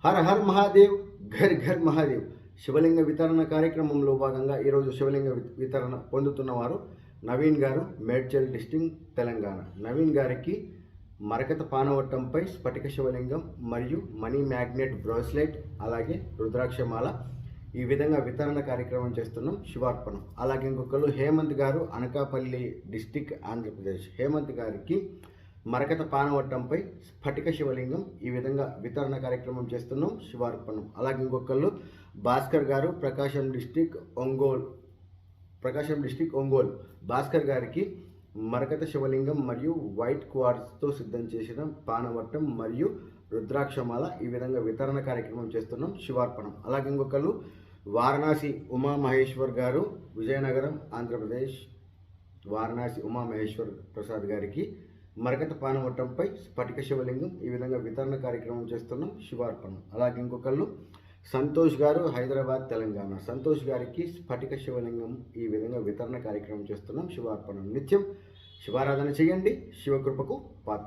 Her her Mahadev, Ghar Ghar Mahadev. శివలింగ వితరణ కార్యక్రమంలో భాగంగా ఈరోజు శివలింగ వితరణ పొందుతున్నవారు నవీన్ గారు, మేడ్చల్ డిస్ట్రిక్ట్, తెలంగాణ. నవీన్ గారికి మరకత పానవట్టంపై స్ఫటిక శివలింగం మరియు మనీ మ్యాగ్నెట్ బ్రాస్లెట్, అలాగే రుద్రాక్షమాల ఈ విధంగా వితరణ కార్యక్రమం చేస్తున్నాం. శివార్పణం. అలాగే ఇంకొకరు హేమంత్ గారు, అనకాపల్లి డిస్టిక్, ఆంధ్రప్రదేశ్. హేమంత్ గారికి మరకత పానవట్టంపై స్ఫటిక శివలింగం ఈ విధంగా వితరణ కార్యక్రమం చేస్తున్నాం. శివార్పణం. అలాగే ఇంకొకళ్ళు భాస్కర్ గారు, ప్రకాశం డిస్టిక్, ఒంగోలు. భాస్కర్ గారికి మరకత శివలింగం మరియు వైట్ క్వార్ట్స్తో సిద్ధం చేసిన పానవట్టం మరియు రుద్రాక్షమాల ఈ విధంగా వితరణ కార్యక్రమం చేస్తున్నాం. శివార్పణం. అలాగే ఇంకొకళ్ళు వారణాసి ఉమామహేశ్వర్ గారు, విజయనగరం, ఆంధ్రప్రదేశ్. వారణాసి ఉమామహేశ్వర్ ప్రసాద్ గారికి మరకత పానవట్టంపై స్ఫటిక శివలింగం ఈ విధంగా వితరణ కార్యక్రమం చేస్తున్నాం. శివార్పణం. అలాగే ఇంకొకళ్ళు సంతోష్ గారు, హైదరాబాద్, తెలంగాణ. సంతోష్ గారికి స్ఫటిక శివలింగం ఈ విధంగా వితరణ కార్యక్రమం చేస్తున్నాం. శివార్పణం. నిత్యం శివారాధన చేయండి. శివకృపకు పాత్ర.